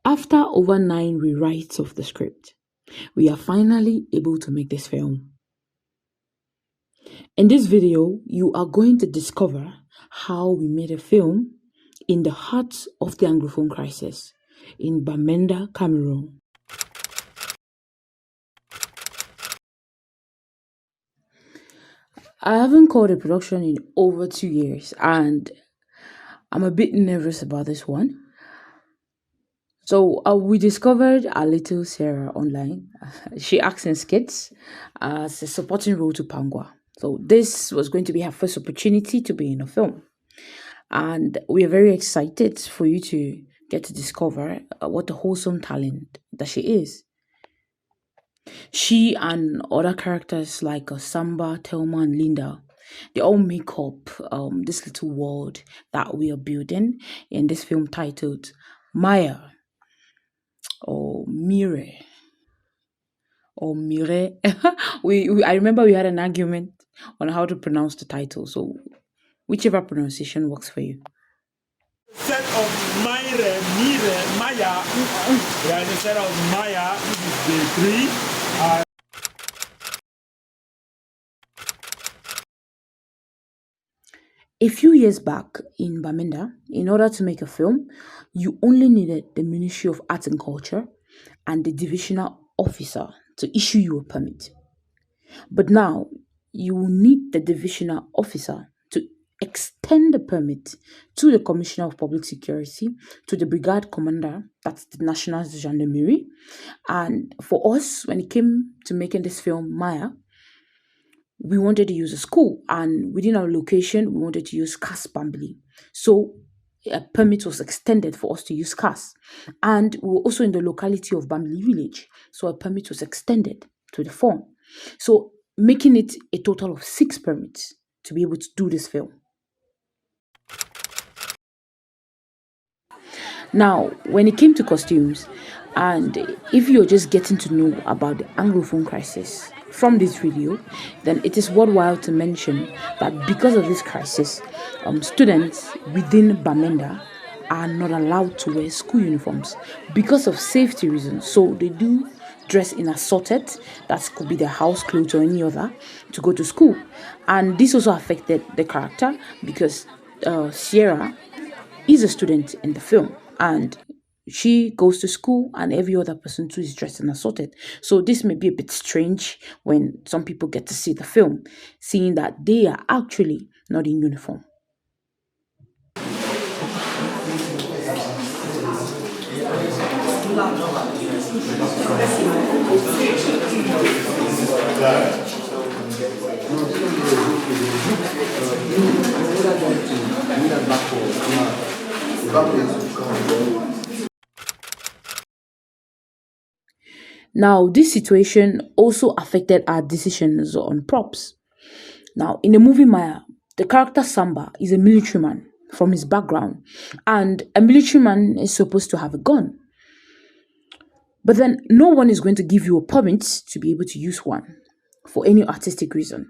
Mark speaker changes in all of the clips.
Speaker 1: After over 9 rewrites of the script, we are finally able to make this film. In this video, you are going to discover how we made a film in the heart of the Anglophone crisis in Bamenda, Cameroon. I haven't called a production in over 2 years and I'm a bit nervous about this one. So we discovered our little Sarah online. She acts in skits as a supporting role to Pangwa. So this was going to be her first opportunity to be in a film. And we are very excited for you to get to discover what a wholesome talent that she is. She and other characters like Samba, Thelma, and Linda, they all make up this little world that we are building in this film titled MIRE or MIRE or MIRE. I remember we had an argument on how to pronounce the title, so whichever pronunciation works for you.
Speaker 2: Set of MIRE, Maya. Yeah, the set of Maya. This is day 3.
Speaker 1: A few years back in Bamenda, in order to make a film, you only needed the Ministry of Arts and Culture and the divisional officer to issue you a permit. But now, you will need the divisional officer to extend the permit to the Commissioner of Public Security, to the brigade commander, that's the National Gendarmerie. And for us, when it came to making this film, Maya, we wanted to use a school, and within our location, we wanted to use CAS Bambly. So a permit was extended for us to use CAS. And we were also in the locality of Bambly village. So a permit was extended to the farm. So making it a total of 6 permits to be able to do this film. Now, when it came to costumes, and if you're just getting to know about the Anglophone crisis from this video, then it is worthwhile to mention that because of this crisis, students within Bamenda are not allowed to wear school uniforms because of safety reasons. So they do dress in assorted, that could be their house clothes or any other, to go to school. And this also affected the character because Sierra is a student in the film and she goes to school and every other person too is dressed and assorted. So this may be a bit strange when some people get to see the film, seeing that they are actually not in uniform. Now, this situation also affected our decisions on props. Now, in the movie Maya, the character Samba is a military man from his background, and a military man is supposed to have a gun. But then no one is going to give you a permit to be able to use one for any artistic reason.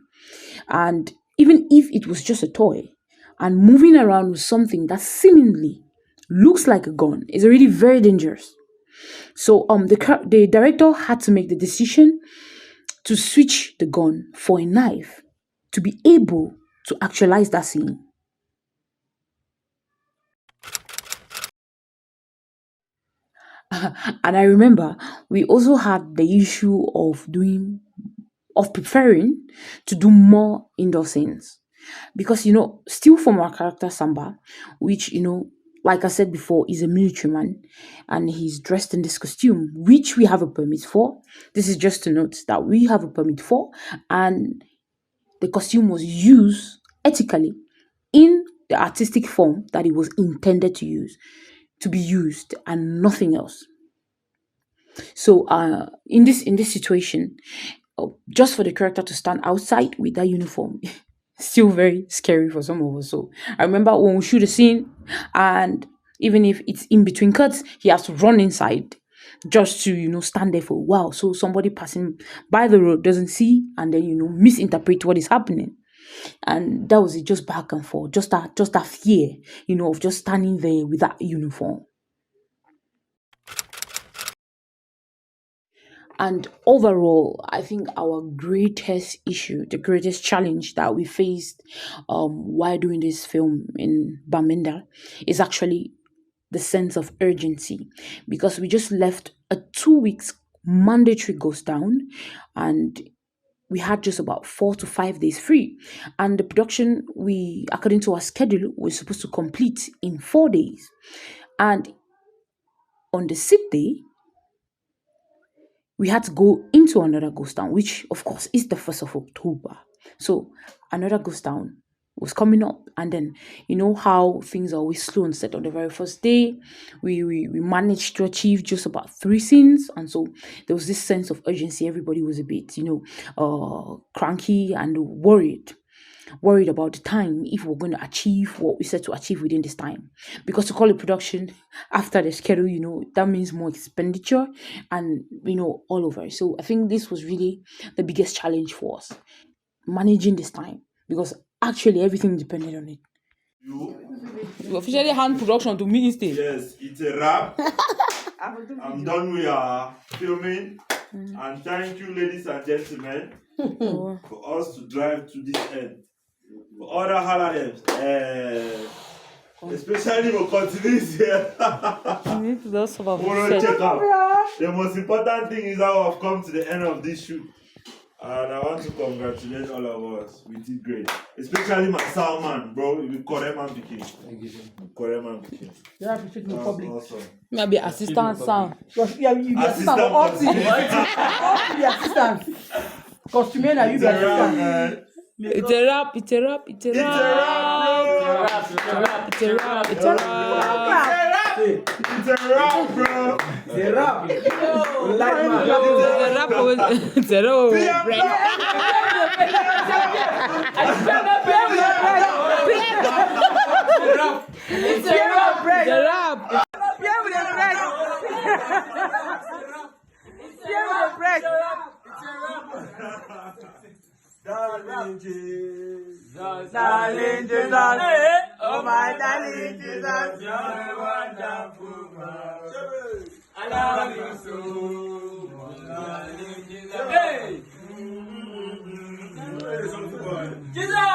Speaker 1: And even if it was just a toy, and moving around with something that seemingly looks like a gun is already very dangerous. So the director had to make the decision to switch the gun for a knife to be able to actualize that scene. And I remember we also had the issue of preferring to do more indoor scenes. Because, still from our character Samba, which, like I said before, is a military man and he's dressed in this costume, which we have a permit for. This is just to note that we have a permit for, and the costume was used ethically in the artistic form that it was intended to be used and nothing else. So in this situation, just for the character to stand outside with that uniform, still very scary for some of us. So I remember when we shoot a scene, and even if it's in between cuts, he has to run inside just to stand there for a while, so somebody passing by the road doesn't see and then misinterpret what is happening. And that was it, just back and forth, just that fear of just standing there with that uniform. And overall, I think our greatest issue, the greatest challenge that we faced while doing this film in Bamenda is actually the sense of urgency, because we just left a 2 weeks mandatory ghost down, and we had just about 4 to 5 days free. And the production, we, according to our schedule, was supposed to complete in 4 days. And on the 6th day, we had to go into another ghost town, which of course is the 1st of October. So another ghost town was coming up, and then you know how things are always slow and set. On the very first day, we managed to achieve just about 3 scenes, and so there was this sense of urgency. Everybody was a bit, cranky and worried about the time, if we're going to achieve what we set to achieve within this time. Because to call it production after the schedule, that means more expenditure and, all over. So I think this was really the biggest challenge for us, managing this time, because actually everything depended on it. You officially hand production to Minister.
Speaker 2: Yes, it's a wrap. I'm done with our filming. And thank you, ladies and gentlemen, for us to drive to this end. For other holidays, especially for continues here.
Speaker 1: We need to also
Speaker 2: check out. The most important thing is how I've come to the end of this shoot. And I want to congratulate all of us. We did great. Especially my sound man, bro. We correct man picking. Correct man picking.
Speaker 3: You have to check the public.
Speaker 2: Awesome.
Speaker 1: Maybe assistant sound.
Speaker 3: Yeah, you be assistant for all team. All the assistants. Costumier, now you be assistant.
Speaker 1: It's a wrap. It's a wrap. It's a wrap. It's a wrap. It's a wrap. It's a wrap. It's a wrap.
Speaker 2: It's a wrap, bro.
Speaker 3: It's a wrap.
Speaker 1: It's a wrap. It's a wrap. It's a wrap.
Speaker 2: Darling Jesus,
Speaker 3: oh my darling Jesus,
Speaker 2: you're a wonderful man. I love you so much, darling Jesus. Hey! Jesus!